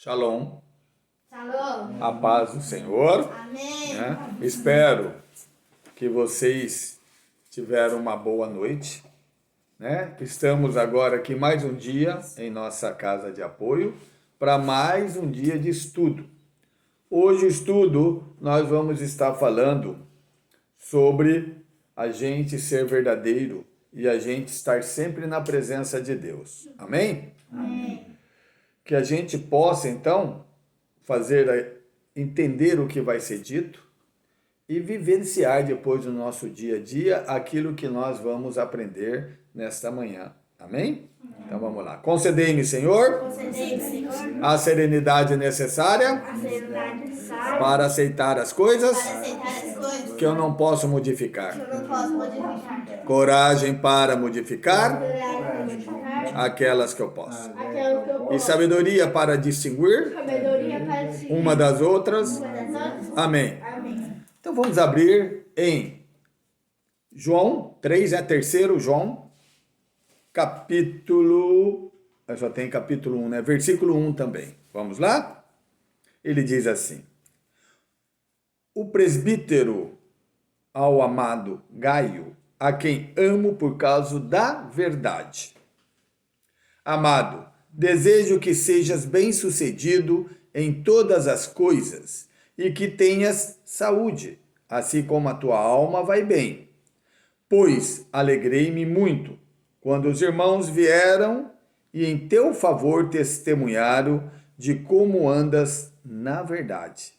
Shalom, Shalom. a paz do Senhor. Amém. Espero que vocês tiveram uma boa noite. Estamos agora aqui mais um dia em nossa casa de apoio para mais um dia de estudo. Hoje o estudo nós vamos estar falando sobre a gente ser verdadeiro e a gente estar sempre na presença de Deus. Amém? Amém. Que a gente possa, então, entender o que vai ser dito e vivenciar depois do nosso dia a dia aquilo que nós vamos aprender nesta manhã. Amém? Então vamos lá. Concedei-me, Senhor, Concedei, Senhor, a serenidade necessária a serenidade necessária para aceitar as coisas para aceitar as coisas que eu não posso modificar. que eu não posso modificar. Coragem para modificar Coragem para modificar aquelas que eu posso. aquilo que eu E posso. sabedoria para distinguir Sabedoria para distinguir uma das outras. uma das outras. Amém. Amém. Então vamos abrir em João 3, terceiro João, capítulo, só tem capítulo 1, versículo 1 também. Vamos lá? Ele diz assim: o presbítero ao amado Gaio, a quem amo por causa da verdade. Amado, desejo que sejas bem-sucedido em todas as coisas e que tenhas saúde, assim como a tua alma vai bem. Pois alegrei-me muito quando os irmãos vieram e em teu favor testemunharam de como andas na verdade.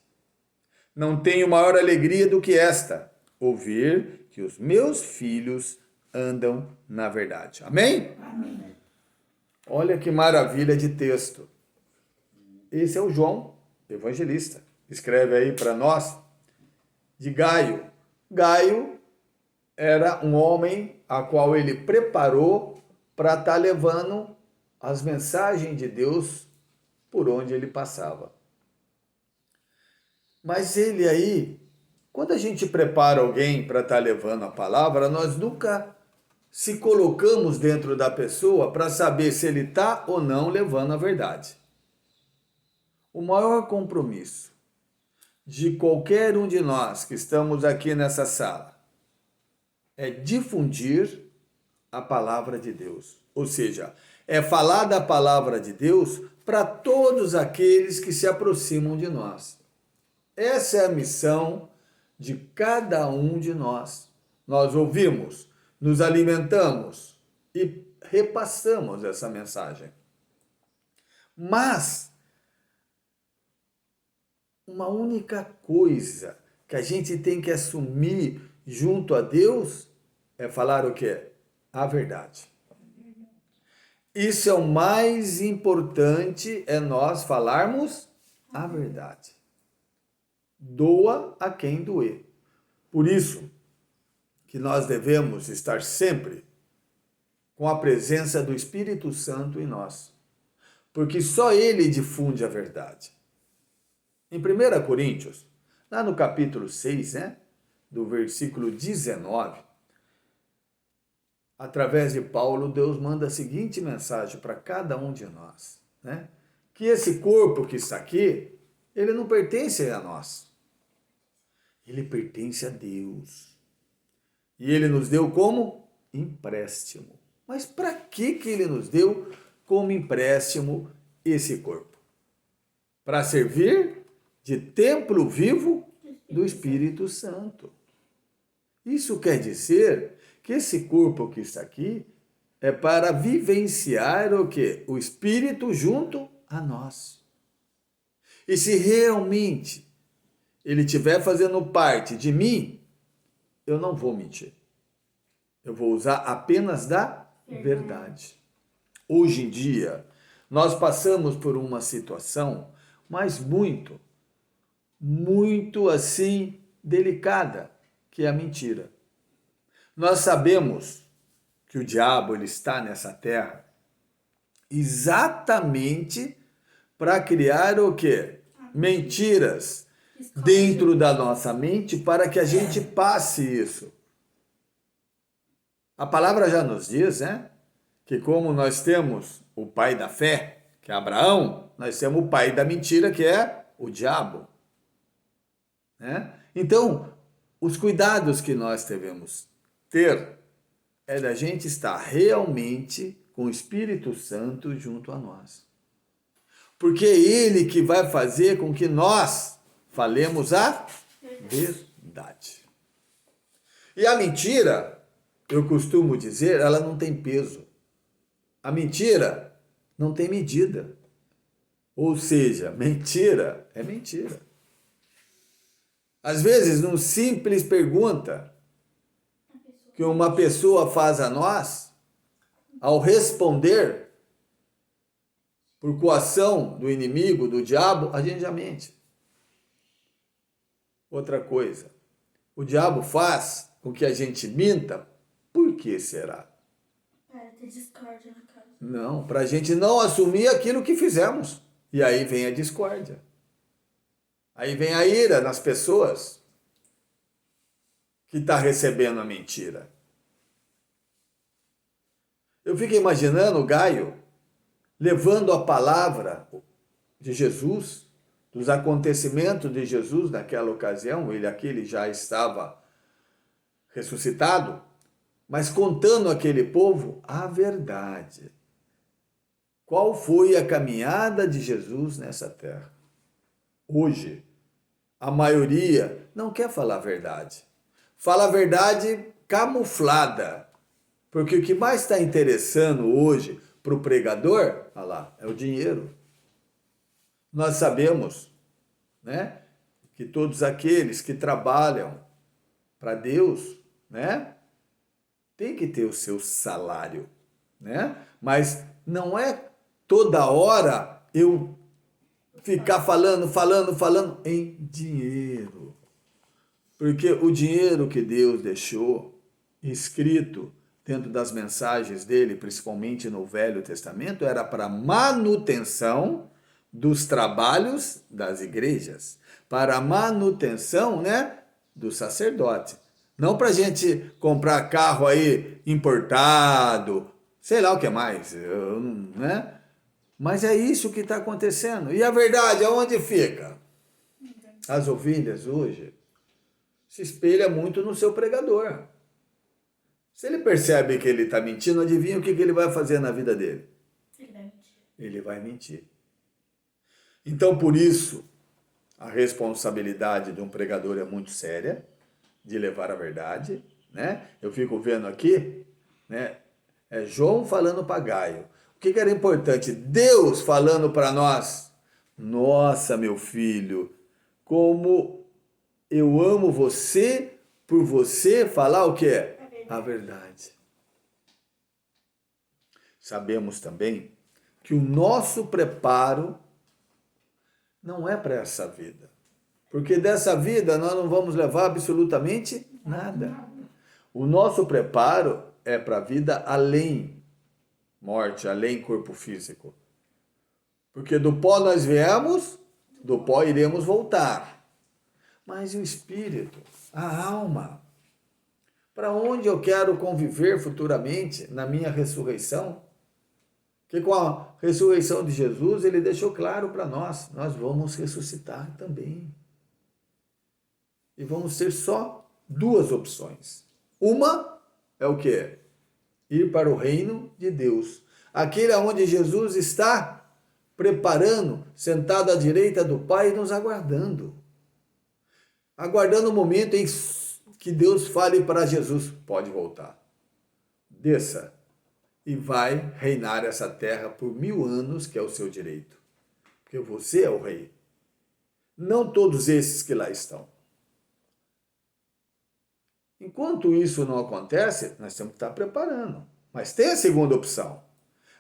Não tenho maior alegria do que esta, ouvir que os meus filhos andam na verdade. Amém? Amém. Olha que maravilha de texto. Esse é o João, evangelista. Escreve aí para nós de Gaio. Gaio era um homem a qual ele preparou para estar levando as mensagens de Deus por onde ele passava. Mas ele aí, quando a gente prepara alguém para estar levando a palavra, nós nunca se colocamos dentro da pessoa para saber se ele está ou não levando a verdade. O maior compromisso de qualquer um de nós que estamos aqui nessa sala é difundir a palavra de Deus. Ou seja, é falar da palavra de Deus para todos aqueles que se aproximam de nós. Essa é a missão de cada um de nós. Nós ouvimos, nos alimentamos e repassamos essa mensagem. Mas uma única coisa que a gente tem que assumir junto a Deus é falar o quê? A verdade. Isso é o mais importante, é nós falarmos a verdade. Doa a quem doer. Por isso que nós devemos estar sempre com a presença do Espírito Santo em nós. Porque só Ele difunde a verdade. Em 1 Coríntios, lá no capítulo 6, do versículo 19, através de Paulo, Deus manda a seguinte mensagem para cada um de nós. Que esse corpo que está aqui, ele não pertence a nós. Ele pertence a Deus. E ele nos deu como empréstimo. Mas para que ele nos deu como empréstimo esse corpo? Para servir de templo vivo do Espírito Santo. Isso quer dizer que esse corpo que está aqui é para vivenciar o quê? O Espírito junto a nós. E se realmente ele estiver fazendo parte de mim, eu não vou mentir. Eu vou usar apenas da verdade. Hoje em dia, nós passamos por uma situação, mas muito assim delicada, que é a mentira. Nós sabemos que o diabo ele está nessa terra exatamente para criar o quê? Mentiras dentro da nossa mente para que a gente passe isso. A palavra já nos diz, que como nós temos o pai da fé, que é Abraão, nós temos o pai da mentira, que é o diabo. Né? Então, os cuidados que nós devemos ter é da gente estar realmente com o Espírito Santo junto a nós. Porque é ele que vai fazer com que nós falemos a verdade. E a mentira, eu costumo dizer, ela não tem peso. A mentira não tem medida. Ou seja, mentira é mentira. Às vezes, numa simples pergunta que uma pessoa faz a nós, ao responder por coação do inimigo, do diabo, a gente já mente. Outra coisa, o diabo faz com que a gente minta, por que será? Para ter discórdia na casa. Não, para a gente não assumir aquilo que fizemos. E aí vem a discórdia. Aí vem a ira nas pessoas que está recebendo a mentira. Eu fico imaginando o Gaio levando a palavra de Jesus, dos acontecimentos de Jesus naquela ocasião, ele já estava ressuscitado, mas contando àquele povo a verdade. Qual foi a caminhada de Jesus nessa terra? Hoje, a maioria não quer falar a verdade. Fala a verdade camuflada. Porque o que mais está interessando hoje para o pregador, olha lá, é o dinheiro. Nós sabemos, né, que todos aqueles que trabalham para Deus, né, tem que ter o seu salário, né? Mas não é toda hora eu ficar falando em dinheiro. Porque o dinheiro que Deus deixou escrito dentro das mensagens dele, principalmente no Velho Testamento, era para manutenção dos trabalhos das igrejas, para manutenção, né, do sacerdote. Não para a gente comprar carro aí importado, sei lá o que mais, né? Mas é isso que está acontecendo. E a verdade, aonde fica? As ovelhas hoje se espelham muito no seu pregador. Se ele percebe que ele está mentindo, adivinha o que ele vai fazer na vida dele? Ele vai mentir. Ele vai mentir. Então, por isso, a responsabilidade de um pregador é muito séria, de levar a verdade, né? Eu fico vendo aqui, né? É João falando para Gaio. O que era importante? Deus falando para nós. Nossa, meu filho, como eu amo você por você falar o que é? A verdade. Sabemos também que o nosso preparo não é para essa vida. Porque dessa vida nós não vamos levar absolutamente nada. O nosso preparo é para a vida além morte, além corpo físico. Porque do pó nós viemos, do pó iremos voltar. Mas e o espírito, a alma? Para onde eu quero conviver futuramente na minha ressurreição? Porque com a ressurreição de Jesus, ele deixou claro para nós vamos ressuscitar também. E vamos ter só duas opções. Uma é o quê? Ir para o reino de Deus. Aquele onde Jesus está preparando, sentado à direita do Pai, nos aguardando. Aguardando o momento em que Deus fale para Jesus, pode voltar. Desça e vai reinar essa terra por 1000 anos, que é o seu direito. Porque você é o rei. Não todos esses que lá estão. Enquanto isso não acontece, nós temos que estar preparando. Mas tem a segunda opção.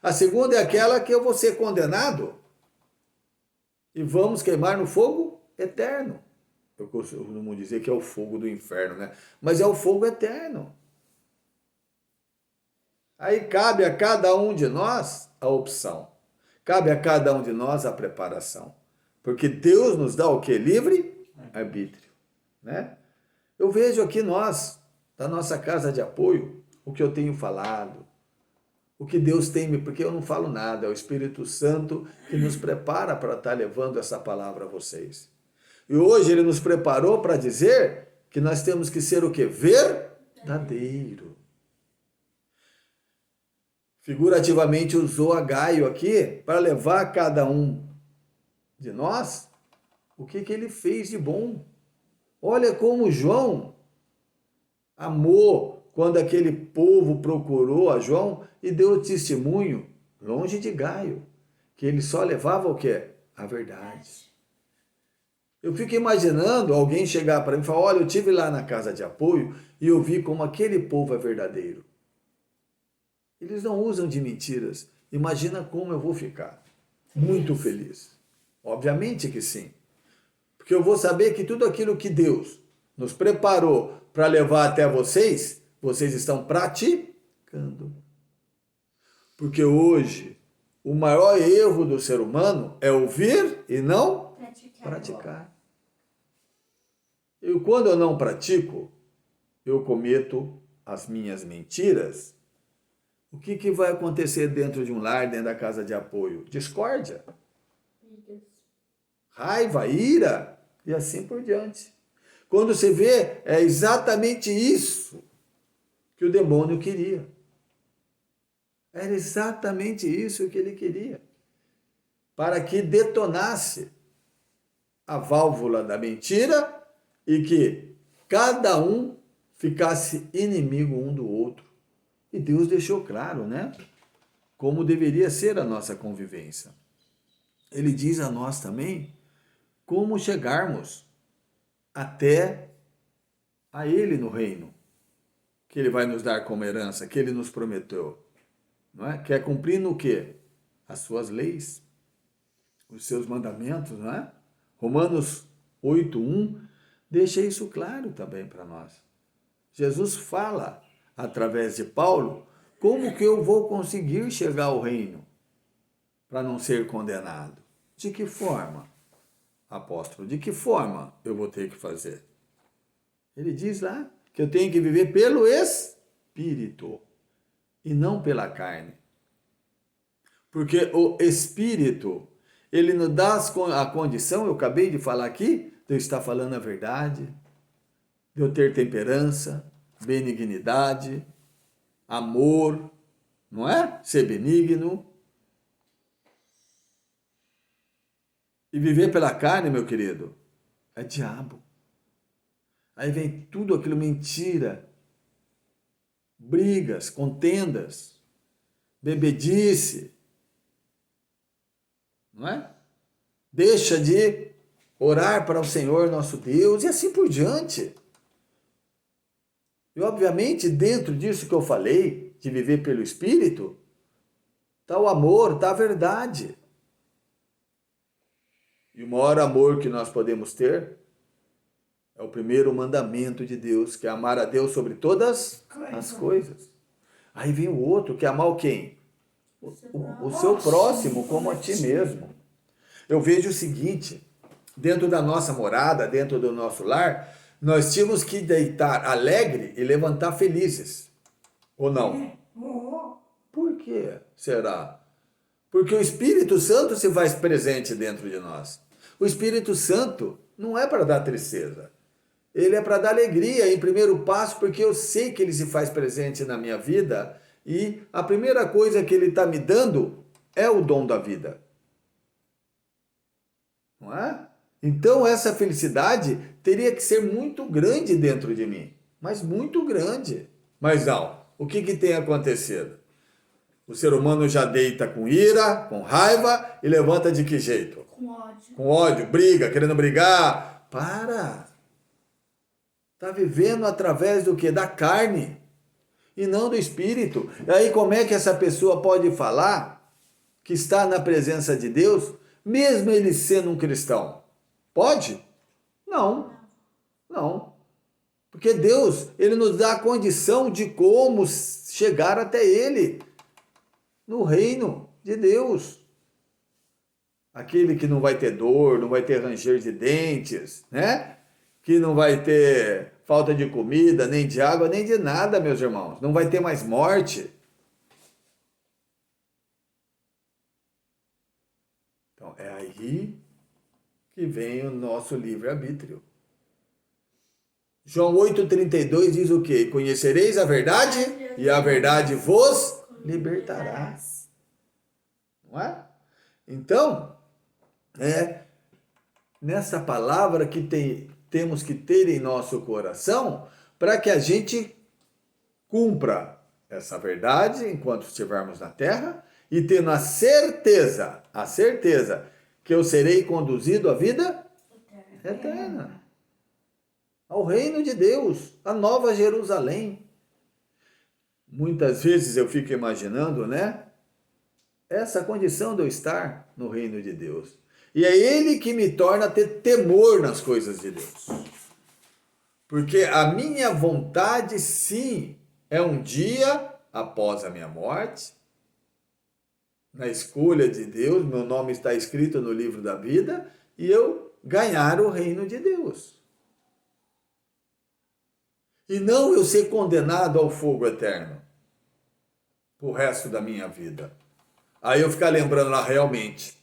A segunda é aquela que eu vou ser condenado e vamos queimar no fogo eterno. Eu costumo dizer que é o fogo do inferno, né? Mas é o fogo eterno. Aí cabe a cada um de nós a opção. Cabe a cada um de nós a preparação. Porque Deus nos dá o que? Livre arbítrio, né? Eu vejo aqui nós, da nossa casa de apoio, o que eu tenho falado, o que Deus tem, porque eu não falo nada, é o Espírito Santo que nos prepara para estar levando essa palavra a vocês. E hoje ele nos preparou para dizer que nós temos que ser o quê? Verdadeiro. Figurativamente usou a Gaio aqui para levar a cada um de nós o que ele fez de bom. Olha como João amou quando aquele povo procurou a João e deu testemunho, longe de Gaio, que ele só levava o quê? A verdade. Eu fico imaginando alguém chegar para mim e falar, olha, eu estive lá na casa de apoio e eu vi como aquele povo é verdadeiro. Eles não usam de mentiras. Imagina como eu vou ficar. Muito feliz. Obviamente que sim. Porque eu vou saber que tudo aquilo que Deus nos preparou para levar até vocês, vocês estão praticando. Porque hoje, o maior erro do ser humano é ouvir e não praticar. Quando eu não pratico, eu cometo as minhas mentiras. O que vai acontecer dentro de um lar, dentro da casa de apoio? Discórdia, raiva, ira e assim por diante. Quando você vê, é exatamente isso que o demônio queria. Era exatamente isso que ele queria. Para que detonasse a válvula da mentira e que cada um ficasse inimigo um do outro. E Deus deixou claro, né? Como deveria ser a nossa convivência. Ele diz a nós também como chegarmos até a Ele no reino, que Ele vai nos dar como herança, que Ele nos prometeu. Não é? Que é cumprindo o quê? As suas leis, os seus mandamentos, não é? Romanos 8:1 deixa isso claro também para nós. Jesus fala através de Paulo, como que eu vou conseguir chegar ao reino para não ser condenado? De que forma, apóstolo? De que forma eu vou ter que fazer? Ele diz lá que eu tenho que viver pelo Espírito e não pela carne. Porque o Espírito, ele nos dá a condição, eu acabei de falar aqui, de eu estar falando a verdade, de eu ter temperança, benignidade, amor, não é? Ser benigno. E viver pela carne, meu querido, é diabo. Aí vem tudo aquilo, mentira, brigas, contendas, bebedice, não é? Deixa de orar para o Senhor nosso Deus e assim por diante. E obviamente dentro disso que eu falei, de viver pelo Espírito, está o amor, está a verdade. E o maior amor que nós podemos ter é o primeiro mandamento de Deus, que é amar a Deus sobre todas as coisas. Aí vem o outro, que é amar o quem? O seu próximo como a ti mesmo. Eu vejo o seguinte, dentro da nossa morada, dentro do nosso lar, nós tínhamos que deitar alegre e levantar felizes. Ou não? Por que será? Porque o Espírito Santo se faz presente dentro de nós. O Espírito Santo não é para dar tristeza. Ele é para dar alegria em primeiro passo, porque eu sei que ele se faz presente na minha vida e a primeira coisa que ele está me dando é o dom da vida. Não é? Então essa felicidade teria que ser muito grande dentro de mim, mas muito grande. Mas não, o que tem acontecido? O ser humano já deita com ira, com raiva e levanta de que jeito? Com ódio. Com ódio, briga, querendo brigar. Para! Está vivendo através do quê? Da carne e não do Espírito. E aí como é que essa pessoa pode falar que está na presença de Deus, mesmo ele sendo um cristão? Pode? Não. Não. Porque Deus, ele nos dá a condição de como chegar até ele, no reino de Deus. Aquele que não vai ter dor, não vai ter ranger de dentes, né? Que não vai ter falta de comida, nem de água, nem de nada, meus irmãos. Não vai ter mais morte. É aí que vem o nosso livre-arbítrio. João 8,32 diz o quê? Conhecereis a verdade e a verdade vos libertará. Não é? Então, é nessa palavra que temos que ter em nosso coração para que a gente cumpra essa verdade enquanto estivermos na terra e tendo a certeza que eu serei conduzido à vida eterna, ao reino de Deus, a nova Jerusalém. Muitas vezes eu fico imaginando, né? Essa condição de eu estar no reino de Deus. E é Ele que me torna ter temor nas coisas de Deus. Porque a minha vontade, sim, é um dia após a minha morte, na escolha de Deus, meu nome está escrito no livro da vida, e eu ganhar o reino de Deus. E não eu ser condenado ao fogo eterno o resto da minha vida. Aí eu ficar lembrando lá, realmente,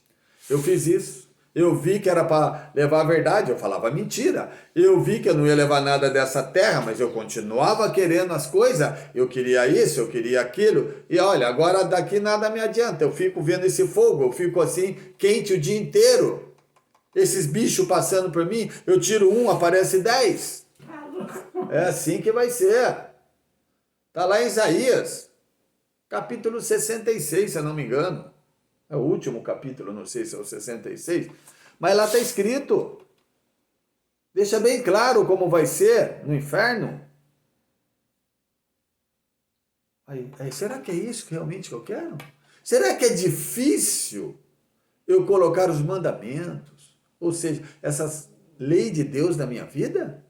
eu fiz isso. Eu vi que era para levar a verdade, eu falava mentira. Eu vi que eu não ia levar nada dessa terra, mas eu continuava querendo as coisas. Eu queria isso, eu queria aquilo. E olha, agora daqui nada me adianta. Eu fico vendo esse fogo, eu fico assim, quente o dia inteiro. Esses bichos passando por mim, eu tiro um, aparece 10. É assim que vai ser. Está lá em Isaías, capítulo 66, se eu não me engano. É o último capítulo, não sei se é o 66, mas lá está escrito. Deixa bem claro como vai ser no inferno. Aí, será que é isso que realmente eu quero? Será que é difícil eu colocar os mandamentos? Ou seja, essas leis de Deus na minha vida?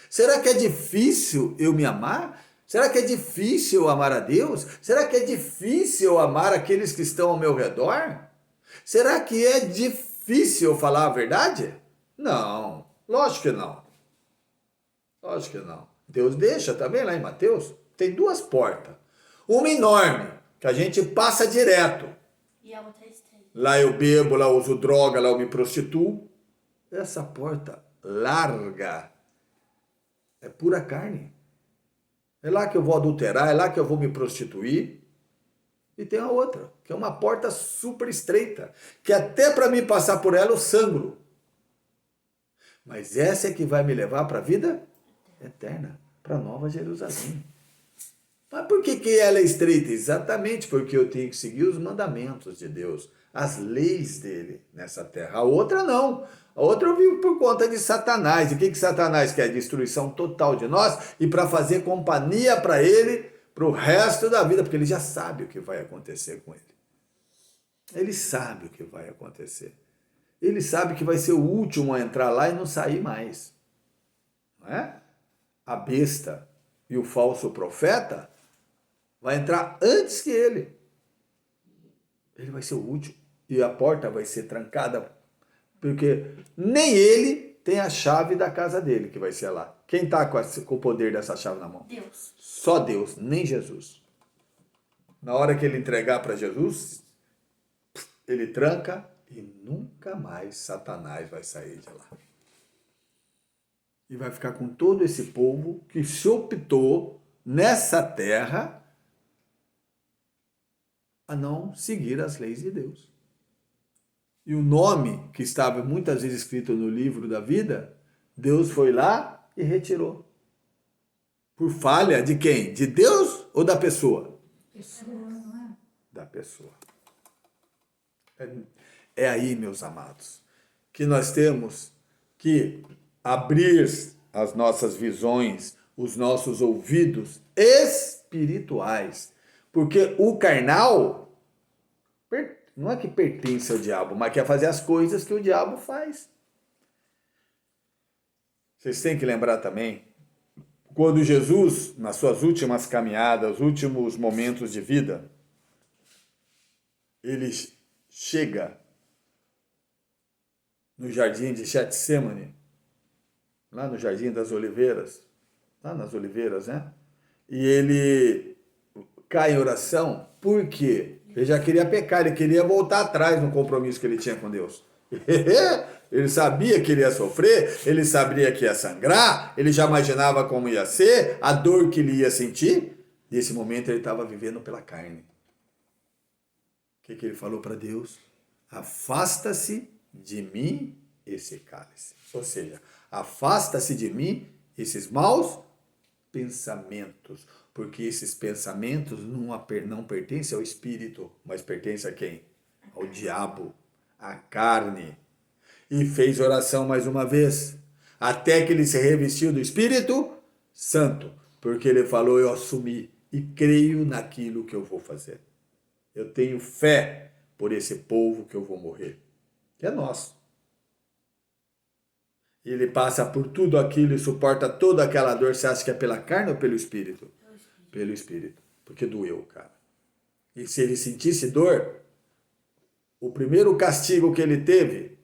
Será que é difícil eu me amar? Será que é difícil eu amar a Deus? Será que é difícil eu amar aqueles que estão ao meu redor? Será que é difícil eu falar a verdade? Não, lógico que não. Lógico que não. Deus deixa, tá vendo lá em Mateus? Tem duas portas. Uma enorme, que a gente passa direto. E a outra é estreita. Lá eu bebo, lá eu uso droga, lá eu me prostituo. Essa porta larga é pura carne. É lá que eu vou adulterar, é lá que eu vou me prostituir. E tem a outra, que é uma porta super estreita, que até para mim passar por ela eu sangro. Mas essa é que vai me levar para a vida eterna, para a Nova Jerusalém. Mas por que ela é estreita? Exatamente porque eu tenho que seguir os mandamentos de Deus, as leis dele nessa terra. A outra não. A outra eu vivo por conta de Satanás. E o que Satanás quer? Destruição total de nós e para fazer companhia para ele para o resto da vida, porque ele já sabe o que vai acontecer com ele. Ele sabe o que vai acontecer. Ele sabe que vai ser o último a entrar lá e não sair mais. Não é? A besta e o falso profeta vai entrar antes que ele. Ele vai ser o último. E a porta vai ser trancada, porque nem ele tem a chave da casa dele, que vai ser lá. Quem está com o poder dessa chave na mão? Deus. Só Deus, nem Jesus. Na hora que ele entregar para Jesus, ele tranca e nunca mais Satanás vai sair de lá. E vai ficar com todo esse povo que se optou nessa terra a não seguir as leis de Deus. E o nome que estava muitas vezes escrito no livro da vida, Deus foi lá e retirou. Por falha de quem? De Deus ou da pessoa? Da pessoa. É aí, meus amados, que nós temos que abrir as nossas visões, os nossos ouvidos espirituais. Porque o carnal não é que pertence ao diabo, mas quer fazer as coisas que o diabo faz. Vocês têm que lembrar também, quando Jesus, nas suas últimas caminhadas, os últimos momentos de vida, ele chega no jardim de Getsemane, lá no Jardim das Oliveiras, lá nas Oliveiras, né? E ele cai em oração, por quê? Ele já queria pecar, ele queria voltar atrás no compromisso que ele tinha com Deus. Ele sabia que ele ia sofrer, ele sabia que ia sangrar, ele já imaginava como ia ser, a dor que ele ia sentir. Nesse momento ele estava vivendo pela carne. O que ele falou para Deus? Afasta-se de mim esse cálice. Ou seja, afasta-se de mim esses maus pensamentos. Porque esses pensamentos não pertencem ao Espírito, mas pertencem a quem? Ao diabo, à carne. E fez oração mais uma vez, até que ele se revestiu do Espírito Santo. Porque ele falou, eu assumi e creio naquilo que eu vou fazer. Eu tenho fé por esse povo que eu vou morrer. Que é nosso. Ele passa por tudo aquilo e suporta toda aquela dor. Você acha que é pela carne ou pelo Espírito? Pelo Espírito. Porque doeu, cara. E se ele sentisse dor, o primeiro castigo que ele teve,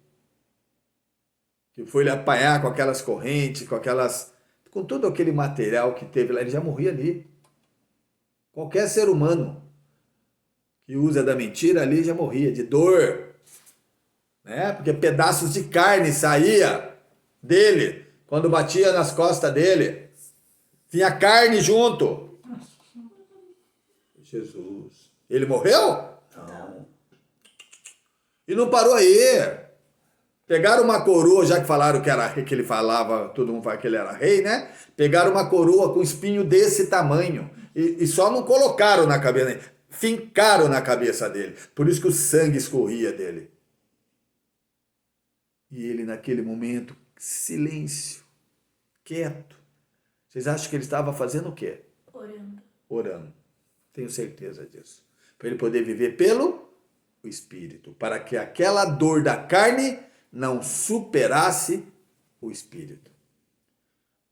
que foi ele apanhar com aquelas correntes, com todo aquele material que teve lá, ele já morria ali. Qualquer ser humano que usa da mentira ali já morria de dor, né? Porque pedaços de carne saía dele quando batia nas costas dele. Tinha carne junto. Jesus. Ele morreu? Não. E não parou aí. Pegaram uma coroa, já que falaram que era rei, que ele falava, todo mundo fala que ele era rei, né? Pegaram uma coroa com espinho desse tamanho e só não colocaram na cabeça dele, fincaram na cabeça dele. Por isso que o sangue escorria dele. E ele naquele momento, silêncio, quieto. Vocês acham que ele estava fazendo o quê? Orando. Orando. Tenho certeza disso. Para ele poder viver pelo Espírito, para que aquela dor da carne não superasse o Espírito.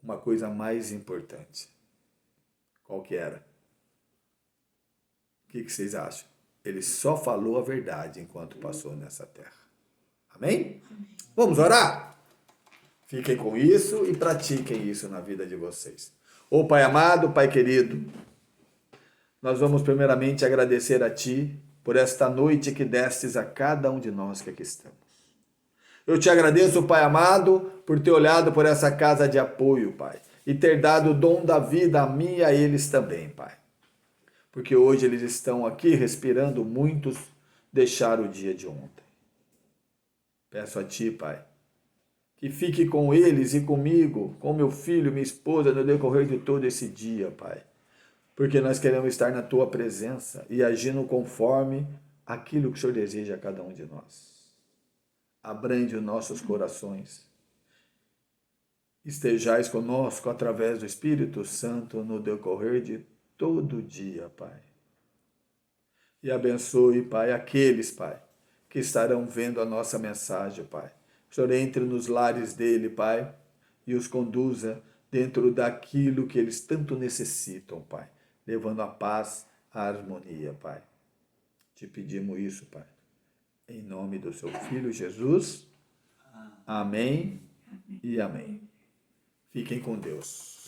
Uma coisa mais importante. Qual que era? O que vocês acham? Ele só falou a verdade enquanto passou nessa terra. Amém? Amém. Vamos orar? Fiquem com isso e pratiquem isso na vida de vocês. Ô Pai amado, Pai querido, nós vamos primeiramente agradecer a Ti por esta noite que destes a cada um de nós que aqui estamos. Eu te agradeço, Pai amado, por ter olhado por essa casa de apoio, Pai, e ter dado o dom da vida a mim e a eles também, Pai. Porque hoje eles estão aqui respirando, muitos deixaram o dia de ontem. Peço a Ti, Pai, que fique com eles e comigo, com meu filho, minha esposa, no decorrer de todo esse dia, Pai. Porque nós queremos estar na Tua presença e agindo conforme aquilo que o Senhor deseja a cada um de nós. Abrange os nossos corações. Estejais conosco através do Espírito Santo no decorrer de todo o dia, Pai. E abençoe, Pai, aqueles, Pai, que estarão vendo a nossa mensagem, Pai. O Senhor entre nos lares dele, Pai, e os conduza dentro daquilo que eles tanto necessitam, Pai, levando a paz, a harmonia, Pai. Te pedimos isso, Pai. Em nome do seu Filho Jesus. Amém e amém. Fiquem com Deus.